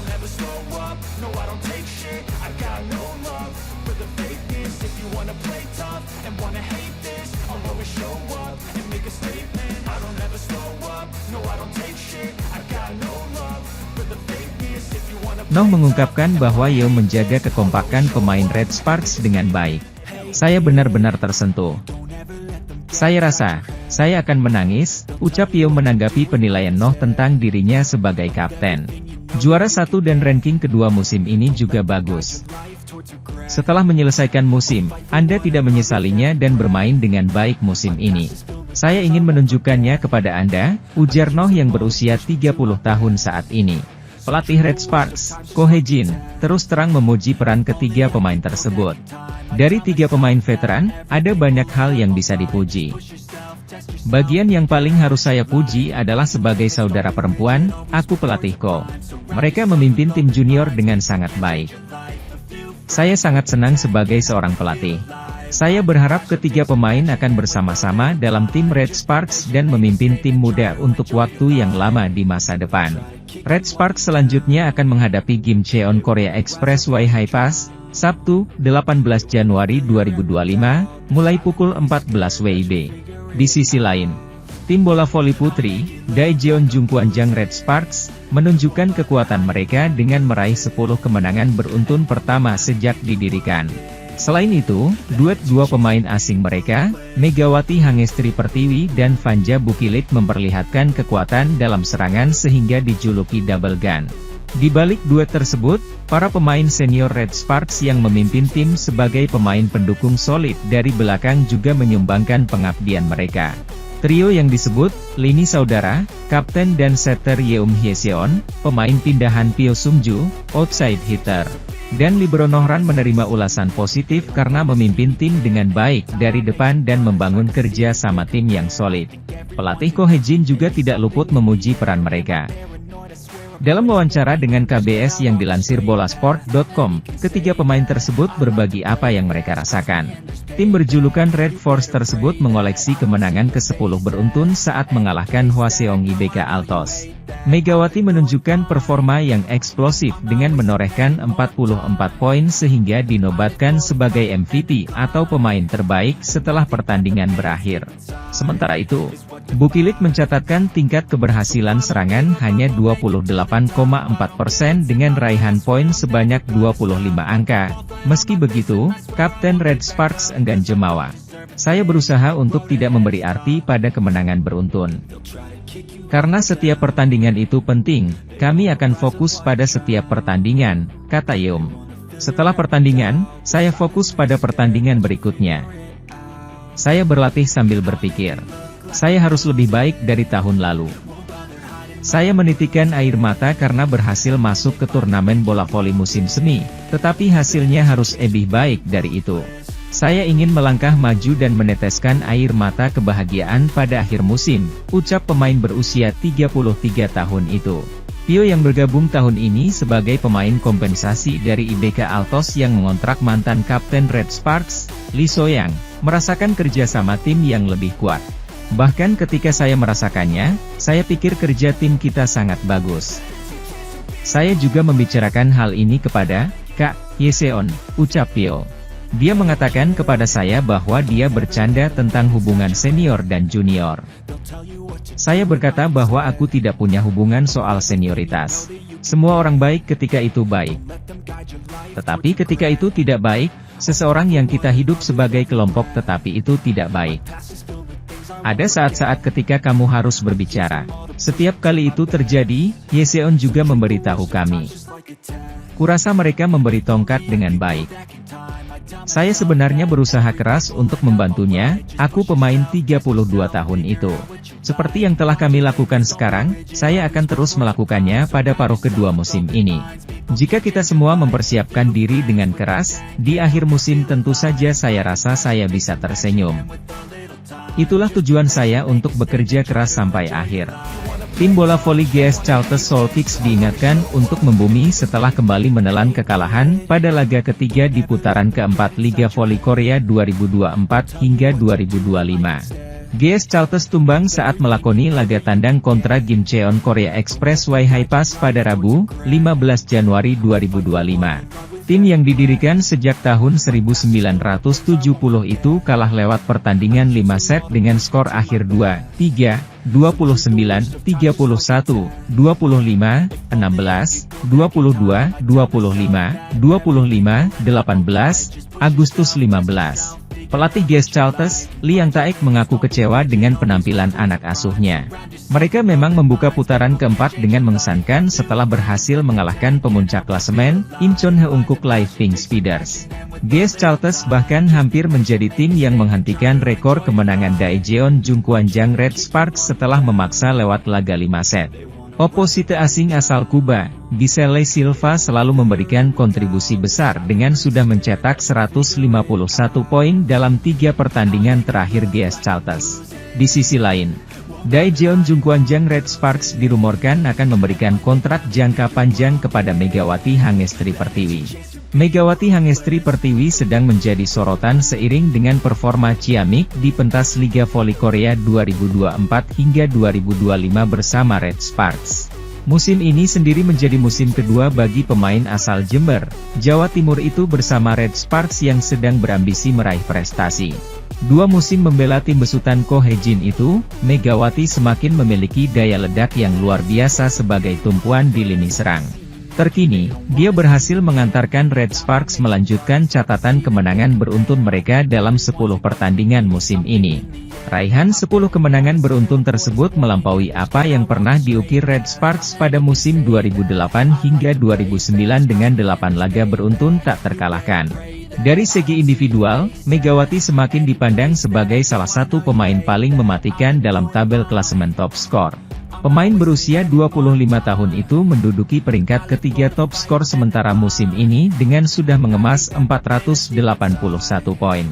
don't ever slow up, no I don't take shit, I got no love for the fakeness. If you wanna play tough and wanna hate this, I'll always show up and make a statement. I don't ever slow up, no I don't take shit, I got no love for the fakeness. If you wanna Noh mengungkapkan bahwa Yeom menjaga kekompakan pemain Red Sparks dengan baik. Saya benar-benar tersentuh. Saya rasa, saya akan menangis, ucap Yeom menanggapi penilaian Noh tentang dirinya sebagai kapten. Juara 1 dan ranking kedua musim ini juga bagus. Setelah menyelesaikan musim, Anda tidak menyesalinya dan bermain dengan baik musim ini. Saya ingin menunjukkannya kepada Anda, ujar Noh yang berusia 30 tahun saat ini. Pelatih Red Sparks, Ko Hye-jin, terus terang memuji peran ketiga pemain tersebut. Dari 3 pemain veteran, ada banyak hal yang bisa dipuji. Bagian yang paling harus saya puji adalah sebagai saudara perempuan, aku pelatih Ko. Mereka memimpin tim junior dengan sangat baik. Saya sangat senang sebagai seorang pelatih. Saya berharap ketiga pemain akan bersama-sama dalam tim Red Sparks dan memimpin tim muda untuk waktu yang lama di masa depan. Red Sparks selanjutnya akan menghadapi Gimcheon Korea Expressway High Pass, Sabtu, 18 Januari 2025, mulai pukul 14 WIB. Di sisi lain, tim bola voli putri, Daejeon Jungkwanjang Red Sparks, menunjukkan kekuatan mereka dengan meraih 10 kemenangan beruntun pertama sejak didirikan. Selain itu, duet dua pemain asing mereka, Megawati Hangestri Pertiwi dan Vanja Bukilit memperlihatkan kekuatan dalam serangan sehingga dijuluki Double Gun. Di balik duet tersebut, para pemain senior Red Sparks yang memimpin tim sebagai pemain pendukung solid dari belakang juga menyumbangkan pengabdian mereka. Trio yang disebut, lini saudara, kapten dan setter Yeom Hye-seon, pemain pindahan Pyo Sung-ju, outside hitter, dan libero Nohran menerima ulasan positif karena memimpin tim dengan baik dari depan dan membangun kerja sama tim yang solid. Pelatih Ko Hye-jin juga tidak luput memuji peran mereka. Dalam wawancara dengan KBS yang dilansir bolasport.com, ketiga pemain tersebut berbagi apa yang mereka rasakan. Tim berjulukan Red Force tersebut mengoleksi kemenangan ke-10 beruntun saat mengalahkan Hwaseong IBK Altos. Megawati menunjukkan performa yang eksplosif dengan menorehkan 44 poin sehingga dinobatkan sebagai MVP atau pemain terbaik setelah pertandingan berakhir. Sementara itu, Bukilit mencatatkan tingkat keberhasilan serangan hanya 28,4% dengan raihan poin sebanyak 25 angka. Meski begitu, Kapten Red Sparks enggan jemawa. Saya berusaha untuk tidak memberi arti pada kemenangan beruntun. Karena setiap pertandingan itu penting, kami akan fokus pada setiap pertandingan, kata Yeom. Setelah pertandingan, saya fokus pada pertandingan berikutnya. Saya berlatih sambil berpikir, saya harus lebih baik dari tahun lalu. Saya menitikan air mata karena berhasil masuk ke turnamen bola voli musim semi, tetapi hasilnya harus lebih baik dari itu. Saya ingin melangkah maju dan meneteskan air mata kebahagiaan pada akhir musim, ucap pemain berusia 33 tahun itu. Pyo yang bergabung tahun ini sebagai pemain kompensasi dari IBK Altos yang mengontrak mantan kapten Red Sparks, Lee So-yang, merasakan kerjasama tim yang lebih kuat. Bahkan ketika saya merasakannya, saya pikir kerja tim kita sangat bagus. Saya juga membicarakan hal ini kepada Kak Hye-seon, ucap Pyo. Dia mengatakan kepada saya bahwa dia bercanda tentang hubungan senior dan junior. Saya berkata bahwa aku tidak punya hubungan soal senioritas. Semua orang baik ketika itu baik. Tetapi ketika itu tidak baik, seseorang yang kita hidup sebagai kelompok tetapi itu tidak baik. Ada saat-saat ketika kamu harus berbicara. Setiap kali itu terjadi, Hye-seon juga memberitahu kami. Kurasa mereka memberi tongkat dengan baik. Saya sebenarnya berusaha keras untuk membantunya, aku pemain 32 tahun itu. Seperti yang telah kami lakukan sekarang, saya akan terus melakukannya pada paruh kedua musim ini. Jika kita semua mempersiapkan diri dengan keras, di akhir musim tentu saja saya rasa saya bisa tersenyum. Itulah tujuan saya untuk bekerja keras sampai akhir. Tim bola voli GS Chalters Seoul Kicks diingatkan untuk membumi setelah kembali menelan kekalahan pada laga ketiga di putaran keempat Liga Voli Korea 2024 hingga 2025. GS Chalters tumbang saat melakoni laga tandang kontra Gimcheon Korea Expressway Hi-Pass pada Rabu, 15 Januari 2025. Tim yang didirikan sejak tahun 1970 itu kalah lewat pertandingan 5 set dengan skor akhir 2-3, 29, 31, 25, 16, 22, 25, 18, Agustus 15. Pelatih GS Chalters, Lee Yang Taek mengaku kecewa dengan penampilan anak asuhnya. Mereka memang membuka putaran keempat dengan mengesankan setelah berhasil mengalahkan pemuncak klasemen, Incheon Heungkuk Live Pink Speeders. GS Chalters bahkan hampir menjadi tim yang menghentikan rekor kemenangan Daejeon Jungkwanjang Red Sparks setelah memaksa lewat laga 5 set. Oposite asing asal Kuba, Giselle Silva selalu memberikan kontribusi besar dengan sudah mencetak 151 poin dalam 3 pertandingan terakhir GS Chalters. Di sisi lain, Daejeon Jungkwanjang Red Sparks dirumorkan akan memberikan kontrak jangka panjang kepada Megawati Hangestri Pertiwi. Megawati Hangestri Pertiwi sedang menjadi sorotan seiring dengan performa ciamik di pentas Liga Voli Korea 2024 hingga 2025 bersama Red Sparks. Musim ini sendiri menjadi musim kedua bagi pemain asal Jember, Jawa Timur itu bersama Red Sparks yang sedang berambisi meraih prestasi. 2 musim membela tim besutan Ko Hejin itu, Megawati semakin memiliki daya ledak yang luar biasa sebagai tumpuan di lini serang. Terkini, dia berhasil mengantarkan Red Sparks melanjutkan catatan kemenangan beruntun mereka dalam 10 pertandingan musim ini. Raihan 10 kemenangan beruntun tersebut melampaui apa yang pernah diukir Red Sparks pada musim 2008 hingga 2009 dengan 8 laga beruntun tak terkalahkan. Dari segi individual, Megawati semakin dipandang sebagai salah satu pemain paling mematikan dalam tabel klasemen top skor. Pemain berusia 25 tahun itu menduduki peringkat ketiga top skor sementara musim ini dengan sudah mengemas 481 poin.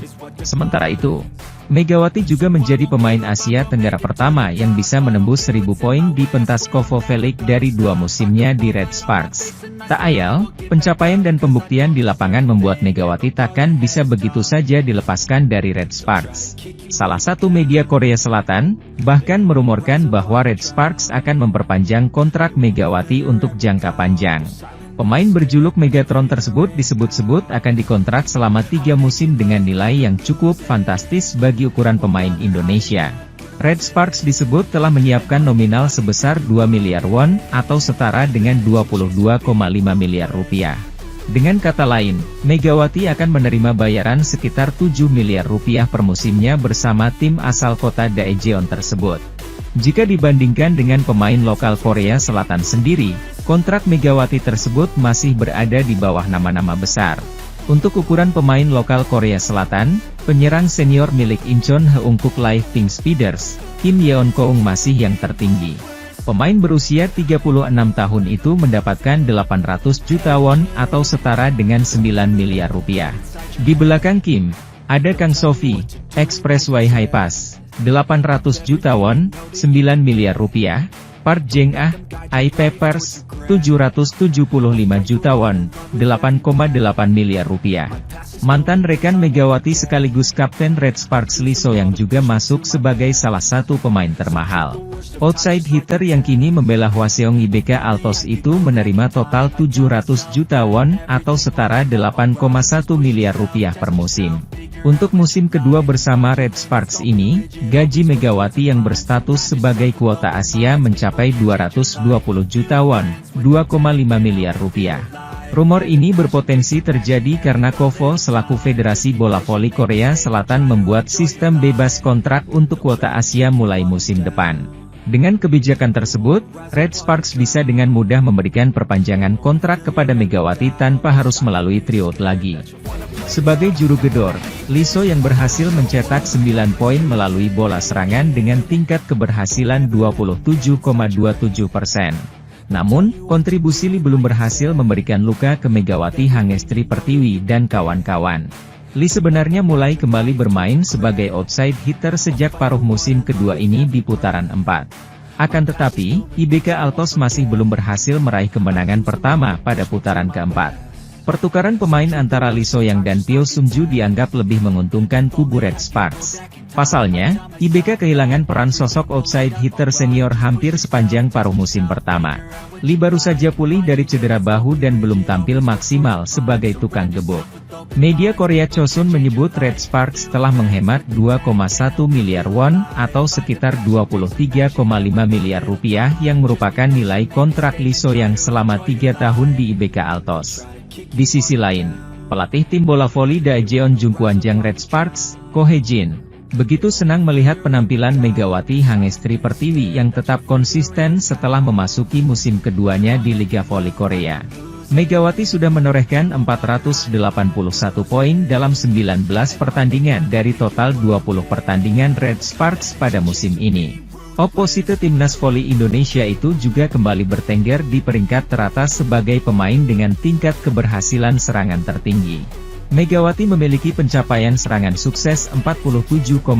Sementara itu, Megawati juga menjadi pemain Asia Tenggara pertama yang bisa menembus 1000 poin di pentas Kovo Velik dari 2 musimnya di Red Sparks. Tak ayal, pencapaian dan pembuktian di lapangan membuat Megawati takkan bisa begitu saja dilepaskan dari Red Sparks. Salah satu media Korea Selatan, bahkan merumorkan bahwa Red Sparks akan memperpanjang kontrak Megawati untuk jangka panjang. Pemain berjuluk Megatron tersebut disebut-sebut akan dikontrak selama 3 musim dengan nilai yang cukup fantastis bagi ukuran pemain Indonesia. Red Sparks disebut telah menyiapkan nominal sebesar 2 miliar won, atau setara dengan 22,5 miliar rupiah. Dengan kata lain, Megawati akan menerima bayaran sekitar 7 miliar rupiah per musimnya bersama tim asal kota Daejeon tersebut. Jika dibandingkan dengan pemain lokal Korea Selatan sendiri, kontrak Megawati tersebut masih berada di bawah nama-nama besar. Untuk ukuran pemain lokal Korea Selatan, penyerang senior milik Incheon Heungkuk Live Pink Speeders, Kim Yeon Koung masih yang tertinggi. Pemain berusia 36 tahun itu mendapatkan 800 juta won atau setara dengan 9 miliar rupiah. Di belakang Kim, ada Kang Sofi, Expressway Hi-Pass, 800 juta won, 9 miliar rupiah, Park Jeng-ah, I-Papers, 775 juta won, 8,8 miliar rupiah. Mantan rekan Megawati sekaligus Kapten Red Sparks Lee So yang juga masuk sebagai salah satu pemain termahal. Outside hitter yang kini membela Hwaseong IBK Altos itu menerima total 700 juta won, atau setara 8,1 miliar rupiah per musim. Untuk musim kedua bersama Red Sparks ini, gaji Megawati yang berstatus sebagai kuota Asia mencapai 220 juta won, 2,5 miliar rupiah. Rumor ini berpotensi terjadi karena KOVO selaku Federasi Bola Voli Korea Selatan membuat sistem bebas kontrak untuk kuota Asia mulai musim depan. Dengan kebijakan tersebut, Red Sparks bisa dengan mudah memberikan perpanjangan kontrak kepada Megawati tanpa harus melalui tryout lagi. Sebagai juru gedor, Lee So yang berhasil mencetak 9 poin melalui bola serangan dengan tingkat keberhasilan 27,27%. Namun, kontribusi Lee belum berhasil memberikan luka ke Megawati Hangestri Pertiwi dan kawan-kawan. Lee sebenarnya mulai kembali bermain sebagai outside hitter sejak paruh musim kedua ini di putaran 4. Akan tetapi, IBK Altos masih belum berhasil meraih kemenangan pertama pada putaran keempat. Pertukaran pemain antara Lee So-young dan Pyo Sung-ju dianggap lebih menguntungkan kubu Red Sparks. Pasalnya, IBK kehilangan peran sosok outside hitter senior hampir sepanjang paruh musim pertama. Lee baru saja pulih dari cedera bahu dan belum tampil maksimal sebagai tukang gebuk. Media Korea Chosun menyebut Red Sparks telah menghemat 2,1 miliar won atau sekitar 23,5 miliar rupiah yang merupakan nilai kontrak Lee So-young selama 3 tahun di IBK Altos. Di sisi lain, pelatih tim bola voli Daejeon Jungkwanjang Red Sparks, Ko Hae-jin, begitu senang melihat penampilan Megawati Hangestri Pertiwi yang tetap konsisten setelah memasuki musim keduanya di Liga Voli Korea. Megawati sudah menorehkan 481 poin dalam 19 pertandingan dari total 20 pertandingan Red Sparks pada musim ini. Oposite timnas voli Indonesia itu juga kembali bertengger di peringkat teratas sebagai pemain dengan tingkat keberhasilan serangan tertinggi. Megawati memiliki pencapaian serangan sukses 47,38%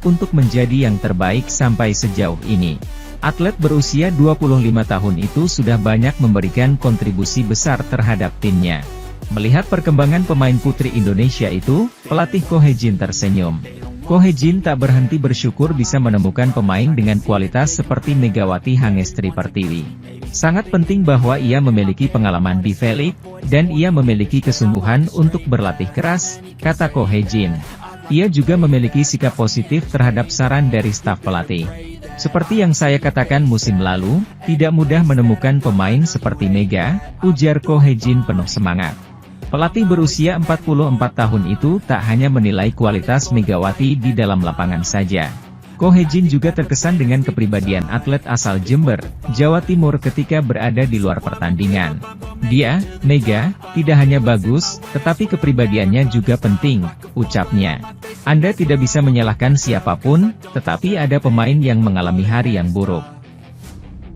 untuk menjadi yang terbaik sampai sejauh ini. Atlet berusia 25 tahun itu sudah banyak memberikan kontribusi besar terhadap timnya. Melihat perkembangan pemain putri Indonesia itu, pelatih Ko Hae-jin tersenyum. Ko Hae-jin tak berhenti bersyukur bisa menemukan pemain dengan kualitas seperti Megawati Hangestri Pertiwi. Sangat penting bahwa ia memiliki pengalaman di V-League, dan ia memiliki kesungguhan untuk berlatih keras, kata Ko Hae-jin. Ia juga memiliki sikap positif terhadap saran dari staf pelatih. Seperti yang saya katakan musim lalu, tidak mudah menemukan pemain seperti Mega, ujar Ko Hae-jin penuh semangat. Pelatih berusia 44 tahun itu tak hanya menilai kualitas Megawati di dalam lapangan saja. Ko Hae-jin juga terkesan dengan kepribadian atlet asal Jember, Jawa Timur ketika berada di luar pertandingan. Dia, Mega, tidak hanya bagus, tetapi kepribadiannya juga penting, ucapnya. Anda tidak bisa menyalahkan siapapun, tetapi ada pemain yang mengalami hari yang buruk.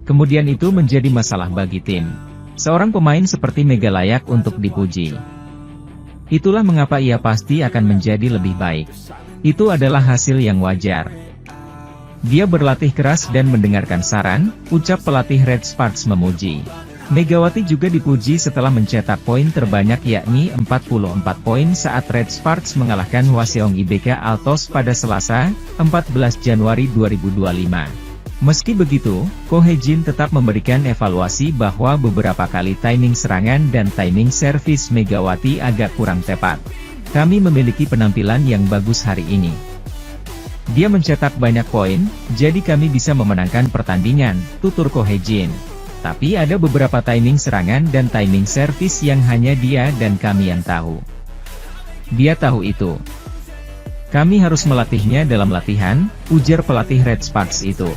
Kemudian itu menjadi masalah bagi tim. Seorang pemain seperti Mega layak untuk dipuji. Itulah mengapa ia pasti akan menjadi lebih baik. Itu adalah hasil yang wajar. Dia berlatih keras dan mendengarkan saran, ucap pelatih Red Sparks memuji. Megawati juga dipuji setelah mencetak poin terbanyak yakni 44 poin saat Red Sparks mengalahkan Hwaseong IBK Altos pada Selasa, 14 Januari 2025. Meski begitu, Ko Hae-jin tetap memberikan evaluasi bahwa beberapa kali timing serangan dan timing servis Megawati agak kurang tepat. Kami memiliki penampilan yang bagus hari ini. Dia mencetak banyak poin, jadi kami bisa memenangkan pertandingan, tutur Ko Hae-jin. Tapi ada beberapa timing serangan dan timing servis yang hanya dia dan kami yang tahu. Dia tahu itu. Kami harus melatihnya dalam latihan, ujar pelatih Red Sparks itu.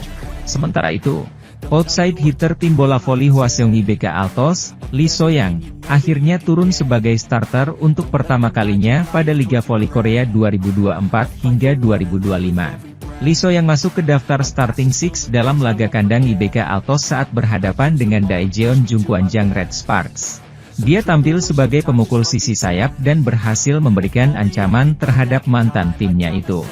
Sementara itu, outside hitter tim bola voli Hwaseong IBK Altos, Lee So-young, akhirnya turun sebagai starter untuk pertama kalinya pada Liga Voli Korea 2024 hingga 2025. Lee So-young masuk ke daftar starting six dalam laga kandang IBK Altos saat berhadapan dengan Daejeon Jungkwanjang Red Sparks. Dia tampil sebagai pemukul sisi sayap dan berhasil memberikan ancaman terhadap mantan timnya itu.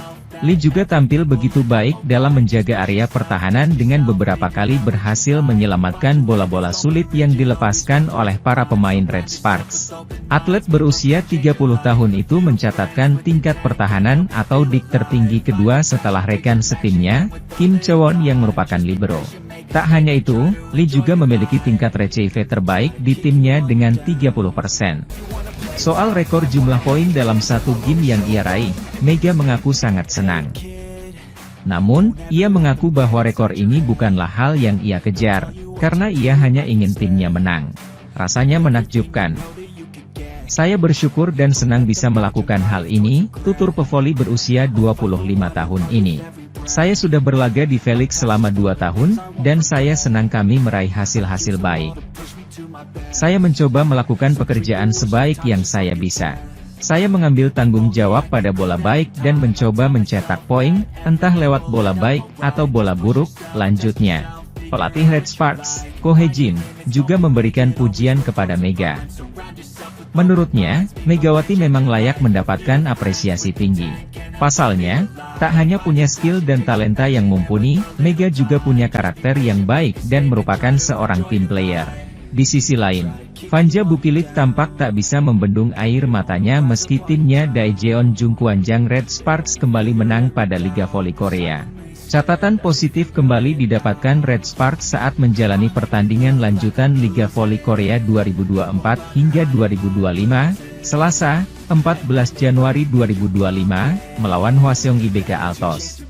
Lee juga tampil begitu baik dalam menjaga area pertahanan dengan beberapa kali berhasil menyelamatkan bola-bola sulit yang dilepaskan oleh para pemain Red Sparks. Atlet berusia 30 tahun itu mencatatkan tingkat pertahanan atau dik tertinggi kedua setelah rekan setimnya, Kim Chowon yang merupakan libero. Tak hanya itu, Lee juga memiliki tingkat retrieve terbaik di timnya dengan 30%. Soal rekor jumlah poin dalam satu game yang ia raih, Mega mengaku sangat senang. Namun, ia mengaku bahwa rekor ini bukanlah hal yang ia kejar, karena ia hanya ingin timnya menang. Rasanya menakjubkan. Saya bersyukur dan senang bisa melakukan hal ini, tutur pevoli berusia 25 tahun ini. Saya sudah berlaga di V-League selama 2 tahun, dan saya senang kami meraih hasil-hasil baik. Saya mencoba melakukan pekerjaan sebaik yang saya bisa. Saya mengambil tanggung jawab pada bola baik dan mencoba mencetak poin, entah lewat bola baik atau bola buruk, lanjutnya. Pelatih Red Sparks, Ko Hae-jin, juga memberikan pujian kepada Mega. Menurutnya, Megawati memang layak mendapatkan apresiasi tinggi. Pasalnya, tak hanya punya skill dan talenta yang mumpuni, Mega juga punya karakter yang baik dan merupakan seorang team player. Di sisi lain, Vanja Bukilik tampak tak bisa membendung air matanya meski timnya Daejeon Jungkwanjang Red Sparks kembali menang pada Liga Voli Korea. Catatan positif kembali didapatkan Red Sparks saat menjalani pertandingan lanjutan Liga Voli Korea 2024 hingga 2025, Selasa, 14 Januari 2025, melawan Hwaseong IBK Altos.